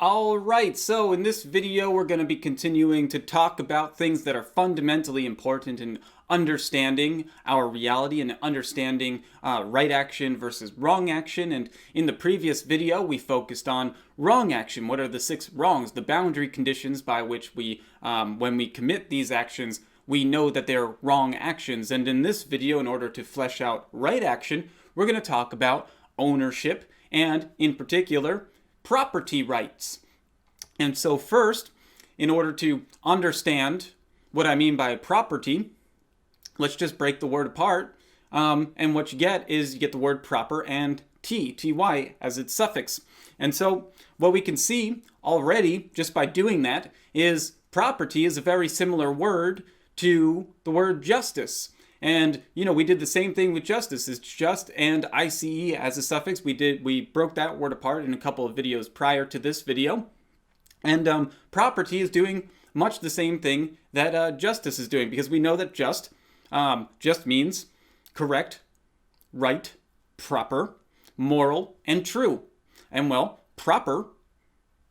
Alright, so in this video we're going to be continuing to talk about things that are fundamentally important in understanding our reality and understanding right action versus wrong action. And in the previous video we focused on wrong action. What are the 6 wrongs, the boundary conditions by which we, when we commit these actions, we know that they're wrong actions. And in this video, in order to flesh out right action, we're going to talk about ownership and, in particular, property rights. And so first, in order to understand what I mean by property, let's just break the word apart. And what you get is you get the word proper and ty as its suffix. And so what we can see already just by doing that is property is a very similar word to the word justice. And, we did the same thing with justice. It's just and ICE as a suffix. We broke that word apart in a couple of videos prior to this video. And property is doing much the same thing that justice is doing, because we know that just means correct, right, proper, moral, and true. And well, proper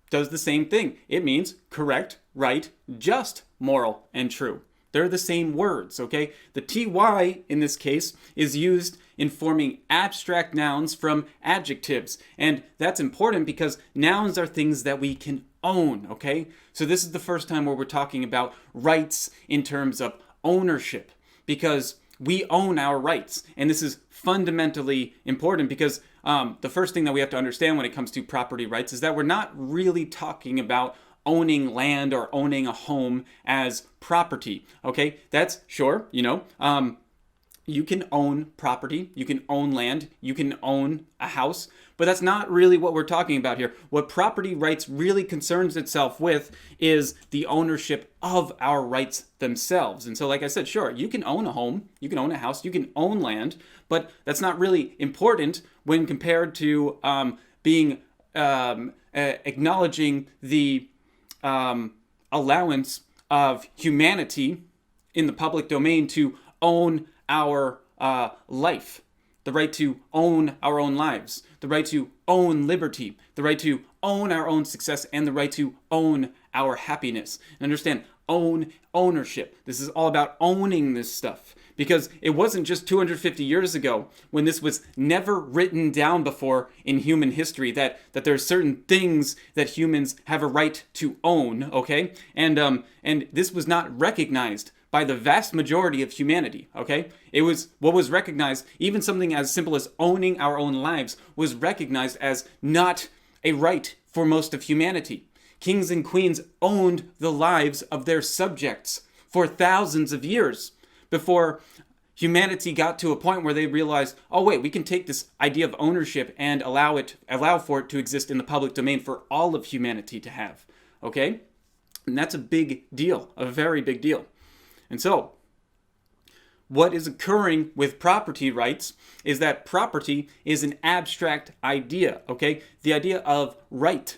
does the same thing. It means correct, right, just, moral, and true. They're the same words, okay? The ty in this case is used in forming abstract nouns from adjectives. And that's important because nouns are things that we can own, okay? So this is the first time where we're talking about rights in terms of ownership, because we own our rights. And this is fundamentally important because the first thing that we have to understand when it comes to property rights is that we're not really talking about owning land or owning a home as property, okay? That's sure, you can own property, you can own land, you can own a house, but that's not really what we're talking about here. What property rights really concerns itself with is the ownership of our rights themselves. And so, like I said, sure, you can own a home, you can own a house, you can own land, but that's not really important when compared to acknowledging the allowance of humanity in the public domain to own our life, the right to own our own lives, the right to own liberty, the right to own our own success, and the right to own our happiness. And understand, ownership. This is all about owning this stuff. Because it wasn't just 250 years ago when this was never written down before in human history that there are certain things that humans have a right to own, okay? And this was not recognized by the vast majority of humanity, okay? It was what was recognized, even something as simple as owning our own lives was recognized as not a right for most of humanity. Kings and queens owned the lives of their subjects for thousands of years before humanity got to a point where they realized, oh wait, we can take this idea of ownership and allow for it to exist in the public domain for all of humanity to have, okay? And that's a big deal, a very big deal. And so, what is occurring with property rights is that property is an abstract idea, okay? The idea of right,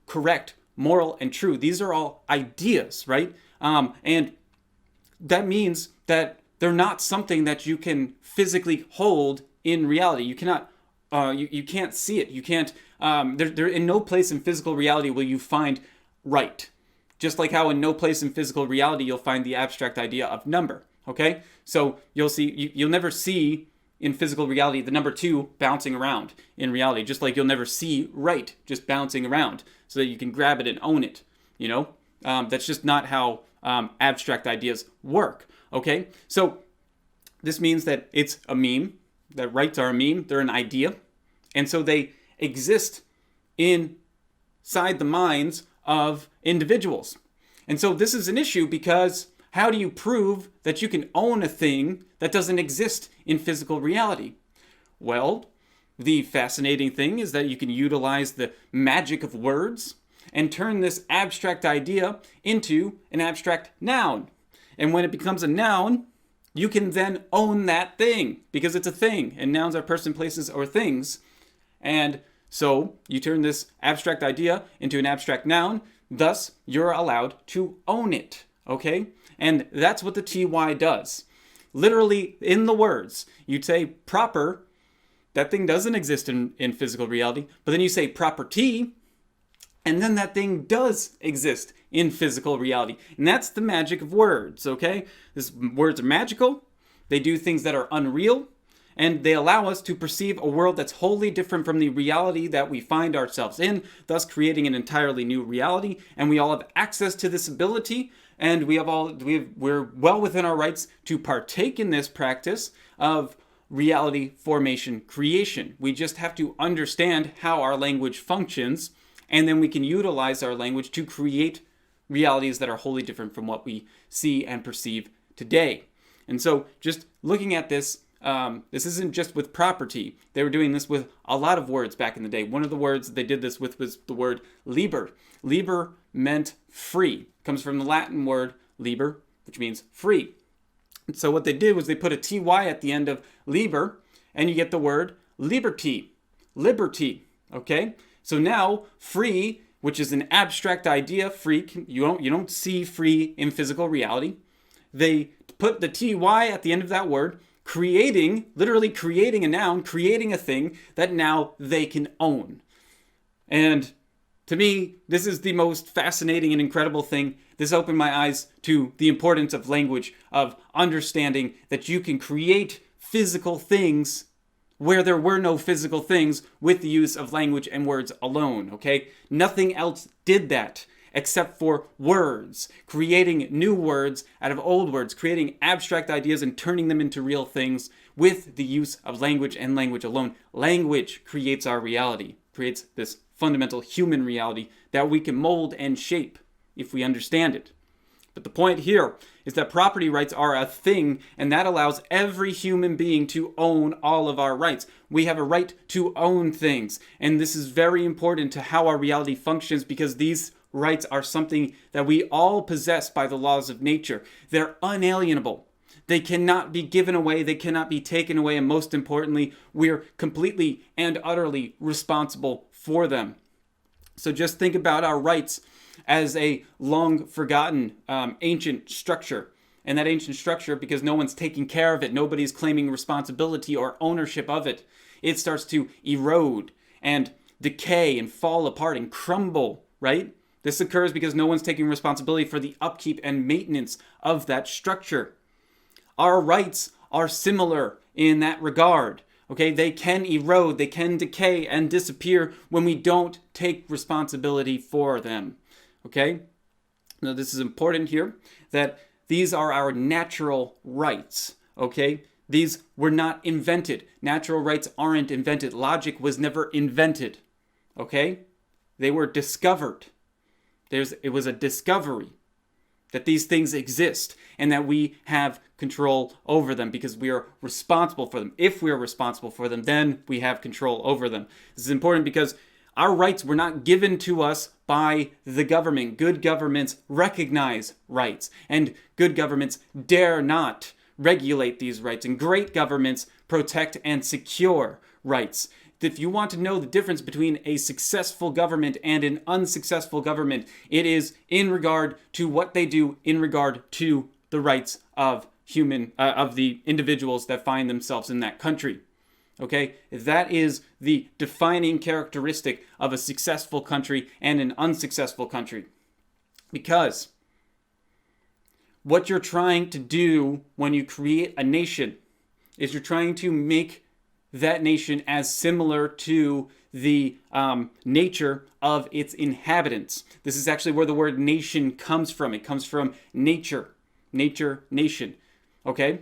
correct, moral, and true. These are all ideas, right? And that means that they're not something that you can physically hold in reality. You cannot, you can't see it. You can't, they're in no place in physical reality will you find right. Just like how in no place in physical reality you'll find the abstract idea of number, okay? So you'll never see in physical reality the number 2 bouncing around in reality, just like you'll never see right just bouncing around so that you can grab it and own it, That's just not how abstract ideas work, okay? So this means that it's a meme, that rights are a meme, they're an idea, and so they exist inside the minds of individuals. And so this is an issue because how do you prove that you can own a thing that doesn't exist in physical reality? Well, the fascinating thing is that you can utilize the magic of words and turn this abstract idea into an abstract noun. And when it becomes a noun, you can then own that thing because it's a thing, and nouns are person, places, or things. And so you turn this abstract idea into an abstract noun, thus you're allowed to own it, okay? And that's what the ty does. Literally, in the words, you'd say proper, that thing doesn't exist in physical reality, but then you say property, And then that thing does exist in physical reality. And that's the magic of words, okay? Words are magical. They do things that are unreal. And they allow us to perceive a world that's wholly different from the reality that we find ourselves in, thus creating an entirely new reality. And we all have access to this ability, and we're well within our rights to partake in this practice of reality formation creation. We just have to understand how our language functions, and then we can utilize our language to create realities that are wholly different from what we see and perceive today. And so just looking at this, this isn't just with property. They were doing this with a lot of words back in the day. One of the words they did this with was the word liber. Liber meant free. It comes from the Latin word liber, which means free. And so what they did was they put a ty at the end of liber, and you get the word liberty. Liberty, okay? So now free, which is an abstract idea, free, you don't see free in physical reality. They put the ty at the end of that word, literally creating a noun, creating a thing that now they can own. And to me, this is the most fascinating and incredible thing. This opened my eyes to the importance of language, of understanding that you can create physical things where there were no physical things with the use of language and words alone, okay? Nothing else did that except for words, creating new words out of old words, creating abstract ideas and turning them into real things with the use of language and language alone. Language creates our reality, creates this fundamental human reality that we can mold and shape if we understand it. But the point here is that property rights are a thing, and that allows every human being to own all of our rights. We have a right to own things, and this is very important to how our reality functions, because these rights are something that we all possess by the laws of nature. They're unalienable. They cannot be given away, they cannot be taken away, and most importantly, we're completely and utterly responsible for them. So just think about our rights as a long forgotten ancient structure. And that ancient structure, because no one's taking care of it, nobody's claiming responsibility or ownership of it, it starts to erode and decay and fall apart and crumble, right? This occurs because no one's taking responsibility for the upkeep and maintenance of that structure. Our rights are similar in that regard. Okay, they can erode, they can decay and disappear when we don't take responsibility for them. Okay, now this is important here, that these are our natural rights. Okay, these were not invented. Natural rights aren't invented. Logic was never invented. Okay, they were discovered. It was a discovery that these things exist and that we have control over them because we are responsible for them. If we are responsible for them, then we have control over them. This is important because our rights were not given to us by the government. Good governments recognize rights, and good governments dare not regulate these rights, and great governments protect and secure rights. If you want to know the difference between a successful government and an unsuccessful government, it is in regard to what they do in regard to the rights of the individuals that find themselves in that country. Okay, that is the defining characteristic of a successful country and an unsuccessful country. Because what you're trying to do when you create a nation is you're trying to make that nation as similar to the nature of its inhabitants. This is actually where the word nation comes from. It comes from nature, nation. Okay?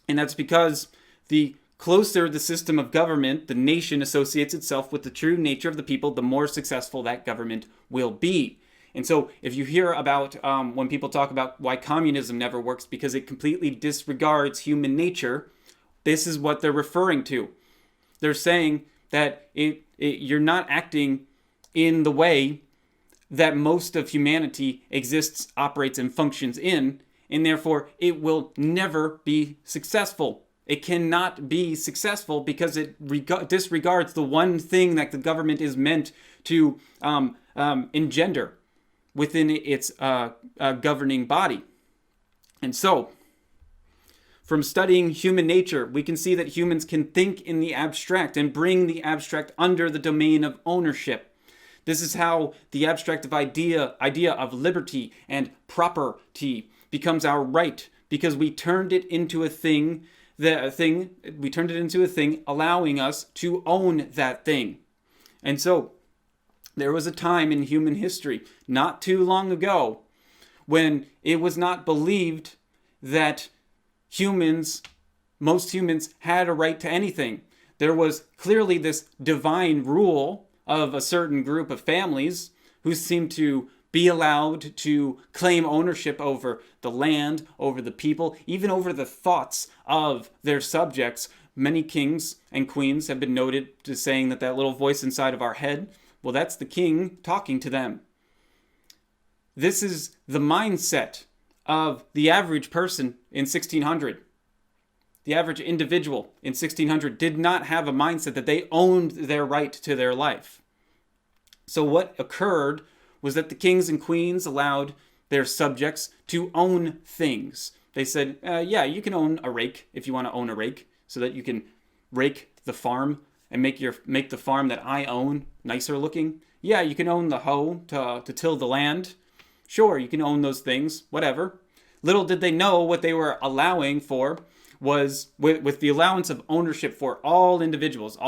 And that's because the closer the system of government, the nation associates itself with the true nature of the people, the more successful that government will be. And so if you hear about when people talk about why communism never works because it completely disregards human nature, this is what they're referring to. They're saying that you're not acting in the way that most of humanity exists, operates, and functions in, and therefore it will never be successful. It cannot be successful because it disregards the one thing that the government is meant to engender within its governing body. And so, from studying human nature, we can see that humans can think in the abstract and bring the abstract under the domain of ownership. This is how the abstract idea of liberty and property becomes our right, because we turned it into a thing, allowing us to own that thing. And so there was a time in human history, not too long ago, when it was not believed that most humans had a right to anything. There was clearly this divine rule of a certain group of families who seemed to be allowed to claim ownership over the land, over the people, even over the thoughts of their subjects. Many kings and queens have been noted to saying that little voice inside of our head, well, that's the king talking to them. This is the mindset of the average person in 1600. The average individual in 1600 did not have a mindset that they owned their right to their life. So what occurred was that the kings and queens allowed their subjects to own things. They said, yeah, you can own a rake if you want to own a rake, so that you can rake the farm and make the farm that I own nicer looking. Yeah, you can own the hoe to till the land. Sure, you can own those things, whatever. Little did they know what they were allowing for was, with the allowance of ownership for all individuals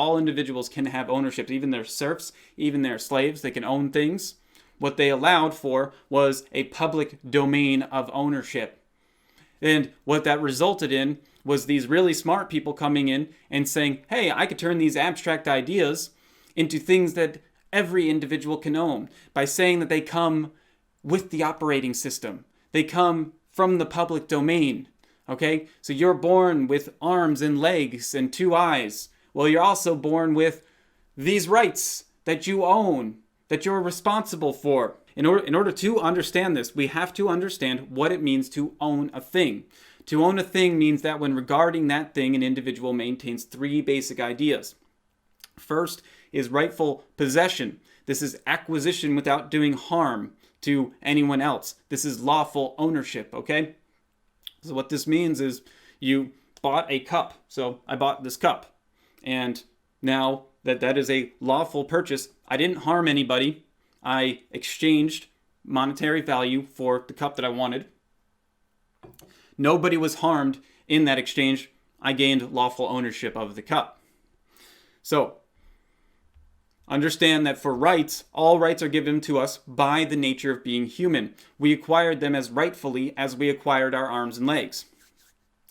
can have ownership, even their serfs, even their slaves, they can own things. What they allowed for was a public domain of ownership. And what that resulted in was these really smart people coming in and saying, hey, I could turn these abstract ideas into things that every individual can own by saying that they come with the operating system. They come from the public domain. Okay? So you're born with arms and legs and 2 eyes. Well, you're also born with these rights that you own, that you're responsible for. In order to understand this, we have to understand what it means to own a thing. To own a thing means that when regarding that thing, an individual maintains 3 basic ideas. First is rightful possession. This is acquisition without doing harm to anyone else. This is lawful ownership, okay? So what this means is you bought a cup. So I bought this cup. And now that is a lawful purchase. I didn't harm anybody. I exchanged monetary value for the cup that I wanted. Nobody was harmed in that exchange. I gained lawful ownership of the cup. So understand that for rights, all rights are given to us by the nature of being human. We acquired them as rightfully as we acquired our arms and legs.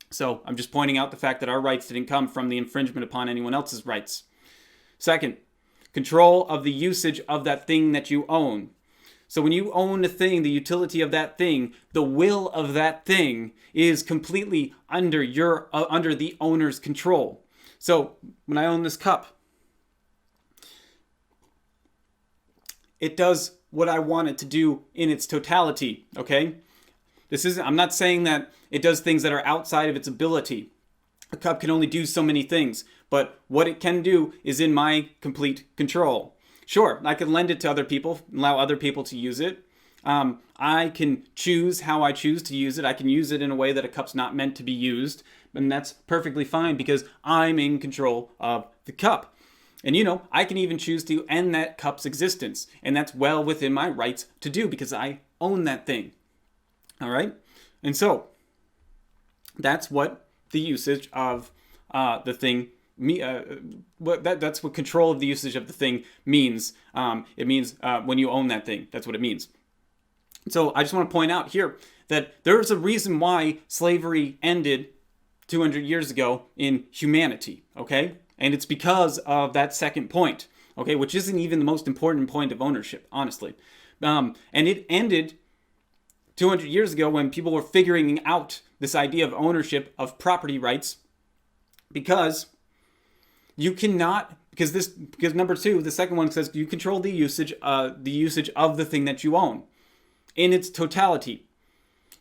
So I'm just pointing out the fact that our rights didn't come from the infringement upon anyone else's rights. Second, control of the usage of that thing that you own. So when you own a thing, the utility of that thing, the will of that thing is completely under the owner's control. So when I own this cup, it does what I want it to do in its totality, okay? I'm not saying that it does things that are outside of its ability. A cup can only do so many things, but what it can do is in my complete control. Sure, I can lend it to other people, allow other people to use it. I can choose how I choose to use it. I can use it in a way that a cup's not meant to be used, and that's perfectly fine because I'm in control of the cup. And I can even choose to end that cup's existence, and that's well within my rights to do because I own that thing. All right? And so that's what the usage of the thing that's what control of the usage of the thing means. It means when you own that thing. That's what it means. So I just want to point out here that there's a reason why slavery ended 200 years ago in humanity, okay? And it's because of that second point, okay, which isn't even the most important point of ownership, honestly. And it ended 200 years ago when people were figuring out this idea of ownership of property rights because you cannot, because number 2, the second one says you control the usage of the thing that you own in its totality.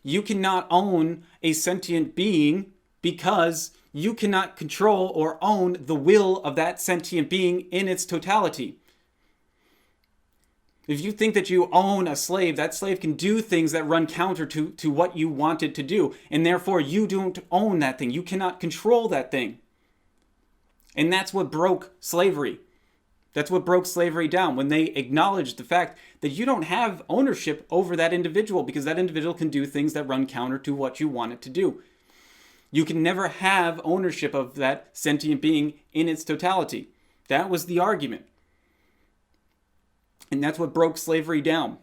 You cannot own a sentient being because you cannot control or own the will of that sentient being in its totality. If you think that you own a slave, that slave can do things that run counter to what you want it to do. And therefore, you don't own that thing. You cannot control that thing. And that's what broke slavery. That's what broke slavery down, when they acknowledged the fact that you don't have ownership over that individual because that individual can do things that run counter to what you want it to do. You can never have ownership of that sentient being in its totality. That was the argument. And that's what broke slavery down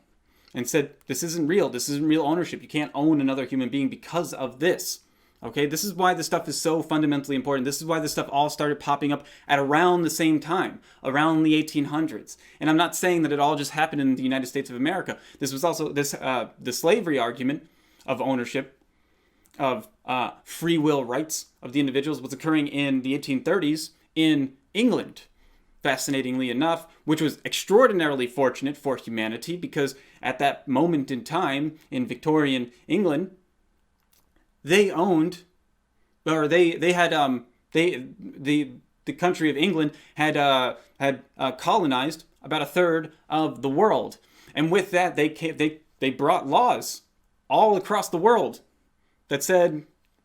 and said, this isn't real. This isn't real ownership. You can't own another human being because of this. Okay, this is why this stuff is so fundamentally important. This is why this stuff all started popping up at around the same time, around the 1800s. And I'm not saying that it all just happened in the United States of America. This was also the slavery argument of ownership, of free will rights of the individuals was occurring in the 1830s in England, fascinatingly enough, which was extraordinarily fortunate for humanity because at that moment in time in Victorian England, they owned, or the country of England had colonized about a third of the world, and with that they brought laws all across the world that said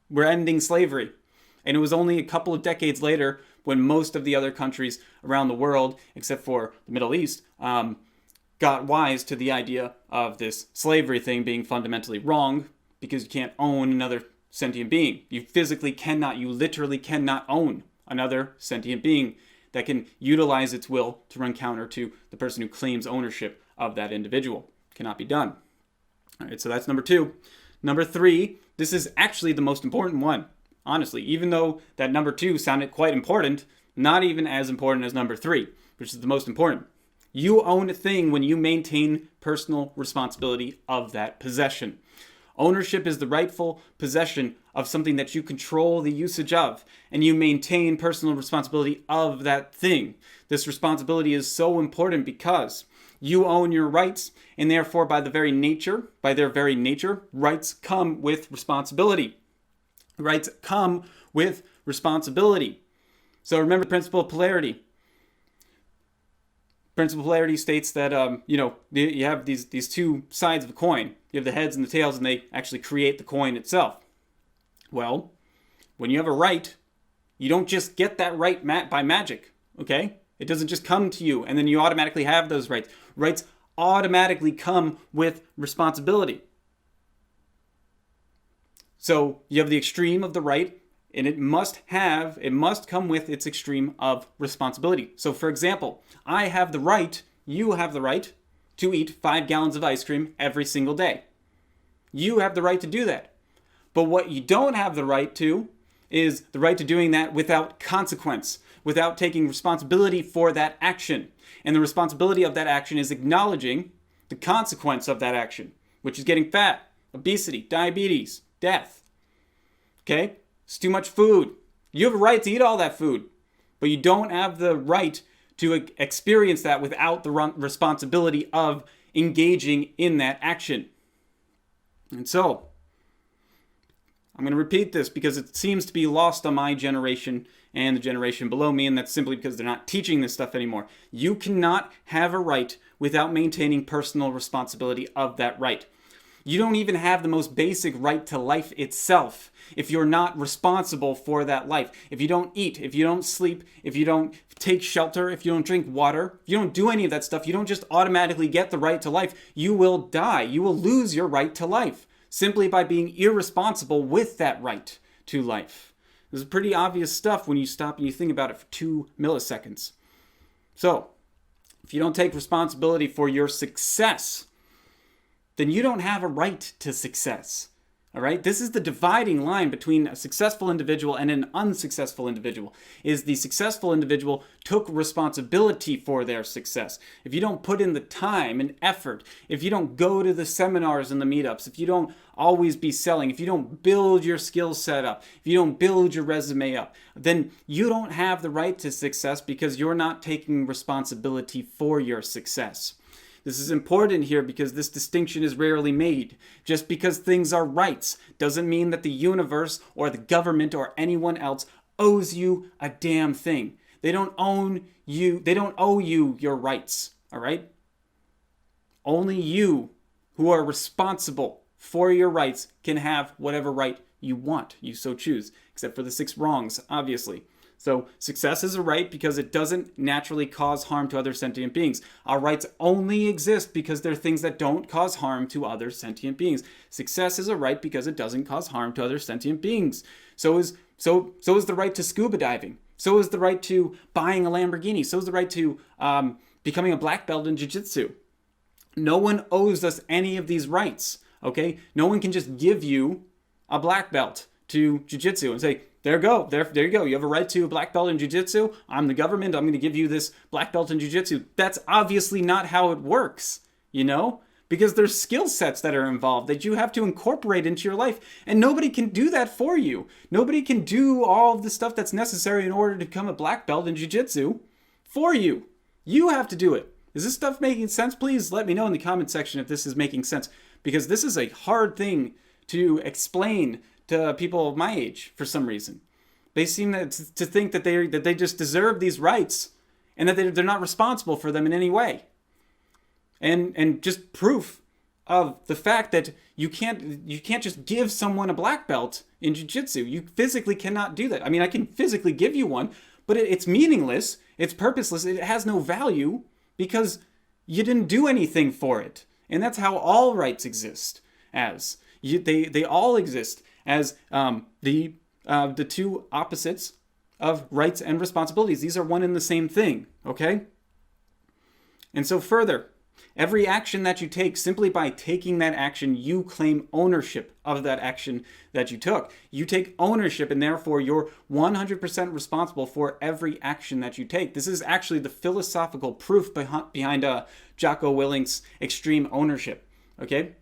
we're ending slavery, and it was only a couple of decades later when most of the other countries around the world, except for the Middle East, got wise to the idea of this slavery thing being fundamentally wrong. Because you can't own another sentient being. You physically cannot, you literally cannot own another sentient being that can utilize its will to run counter to the person who claims ownership of that individual. Cannot be done. All right, so that's number 2. Number 3, this is actually the most important one. Honestly, even though that number 2 sounded quite important, not even as important as number 3, which is the most important. You own a thing when you maintain personal responsibility of that possession. Ownership is the rightful possession of something that you control the usage of, and you maintain personal responsibility of that thing. This responsibility is so important because you own your rights, and therefore by their very nature, rights come with responsibility. Rights come with responsibility. So remember the principle of polarity. Principle of polarity states that, you have these two sides of a coin. You have the heads and the tails, and they actually create the coin itself. Well, when you have a right, you don't just get that right by magic, okay? It doesn't just come to you, and then you automatically have those rights. Rights automatically come with responsibility. So you have the extreme of the right, and it must come with its extreme of responsibility. So for example, I have the right, you have the right to eat 5 gallons of ice cream every single day. You have the right to do that. But what you don't have the right to is the right to doing that without consequence, without taking responsibility for that action. And the responsibility of that action is acknowledging the consequence of that action, which is getting fat, obesity, diabetes, death. Okay? It's too much food. You have a right to eat all that food, but you don't have the right to experience that without the responsibility of engaging in that action. And so, I'm going to repeat this because it seems to be lost on my generation and the generation below me, and that's simply because they're not teaching this stuff anymore. You cannot have a right without maintaining personal responsibility of that right. You don't even have the most basic right to life itself if you're not responsible for that life. If you don't eat, if you don't sleep, if you don't take shelter, if you don't drink water, if you don't do any of that stuff, you don't just automatically get the right to life. You will die. You will lose your right to life simply by being irresponsible with that right to life. This is pretty obvious stuff when you stop and you think about it for 2 milliseconds. So, if you don't take responsibility for your success, then you don't have a right to success. All right? This is the dividing line between a successful individual and an unsuccessful individual. Is the successful individual took responsibility for their success. If you don't put in the time and effort, if you don't go to the seminars and the meetups, if you don't always be selling, if you don't build your skill set up, if you don't build your resume up, then you don't have the right to success because you're not taking responsibility for your success. This is important here because this distinction is rarely made. Just because things are rights doesn't mean that the universe or the government or anyone else owes you a damn thing. They don't own you. They don't owe you your rights, all right? Only you who are responsible for your rights can have whatever right you want, you so choose, except for the 6 wrongs, obviously. So success is a right because it doesn't naturally cause harm to other sentient beings. Our rights only exist because they're things that don't cause harm to other sentient beings. Success is a right because it doesn't cause harm to other sentient beings. So is the right to scuba diving. So is the right to buying a Lamborghini. So is the right to becoming a black belt in jiu-jitsu. No one owes us any of these rights, okay? No one can just give you a black belt to jiu-jitsu and say, there you go. There you go. You have a right to a black belt in jiu-jitsu. I'm the government. I'm going to give you this black belt in jiu-jitsu. That's obviously not how it works, you know? Because there's skill sets that are involved that you have to incorporate into your life. And nobody can do that for you. Nobody can do all of the stuff that's necessary in order to become a black belt in jiu-jitsu for you. You have to do it. Is this stuff making sense? Please let me know in the comment section if this is making sense. Because this is a hard thing to explain to people of my age for some reason. They seem to think that they just deserve these rights and that they're not responsible for them in any way. And just proof of the fact that you can't just give someone a black belt in jiu-jitsu. You physically cannot do that. I mean, I can physically give you one, but it's meaningless. It's purposeless. It has no value because you didn't do anything for it. And that's how all rights exist as. They all exist as the two opposites of rights and responsibilities. These are one and the same thing, okay? And so further, every action that you take, simply by taking that action, you claim ownership of that action that you took. You take ownership, and therefore you're 100% responsible for every action that you take. This is actually the philosophical proof behind Jocko Willink's extreme ownership, okay?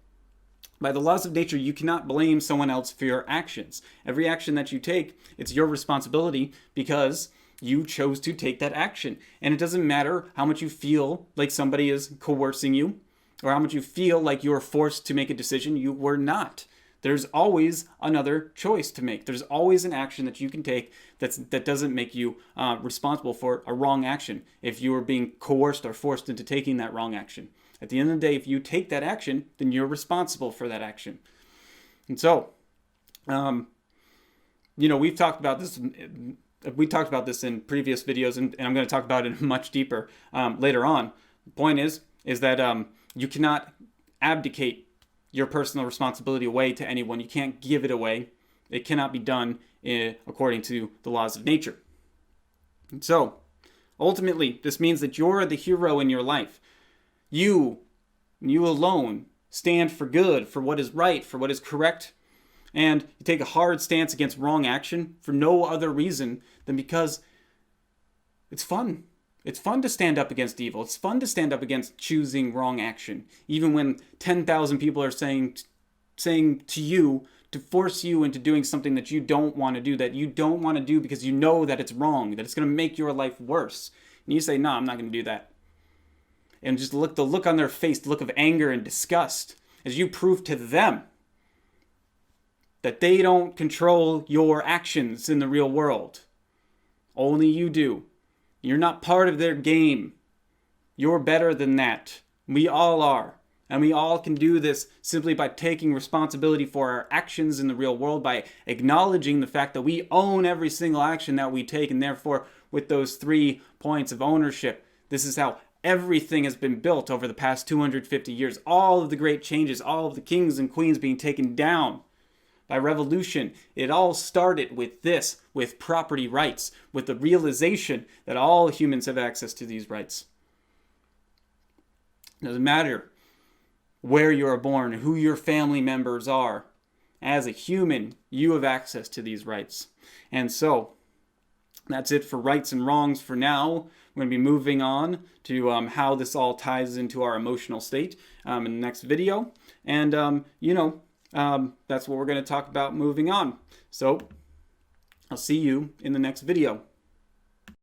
By the laws of nature, you cannot blame someone else for your actions. Every action that you take, it's your responsibility because you chose to take that action. And it doesn't matter how much you feel like somebody is coercing you or how much you feel like you're forced to make a decision. You were not. There's always another choice to make. There's always an action that you can take that doesn't make you responsible for a wrong action if you are being coerced or forced into taking that wrong action. At the end of the day, if you take that action, then you're responsible for that action. And so, we've talked about this. We talked about this in previous videos, and I'm going to talk about it much deeper later on. The point is that you cannot abdicate your personal responsibility away to anyone. You can't give it away. It cannot be done according to the laws of nature. And so, ultimately, this means that you're the hero in your life. You alone stand for good, for what is right, for what is correct, and you take a hard stance against wrong action for no other reason than because it's fun. It's fun to stand up against evil. It's fun to stand up against choosing wrong action, even when 10,000 people are saying to you to force you into doing something that you don't want to do, because you know that it's wrong, that it's going to make your life worse. And you say, no, I'm not going to do that. And just the look on their face, the look of anger and disgust, as you prove to them that they don't control your actions in the real world. Only you do. You're not part of their game. You're better than that. We all are. And we all can do this simply by taking responsibility for our actions in the real world, by acknowledging the fact that we own every single action that we take, and therefore, with those 3 points of ownership, this is how everything has been built over the past 250 years. All of the great changes, all of the kings and queens being taken down by revolution. It all started with this, with property rights, with the realization that all humans have access to these rights. It doesn't matter where you are born, who your family members are. As a human, you have access to these rights. And so, that's it for rights and wrongs for now. We're going to be moving on to how this all ties into our emotional state in the next video. And, that's what we're going to talk about moving on. So, I'll see you in the next video.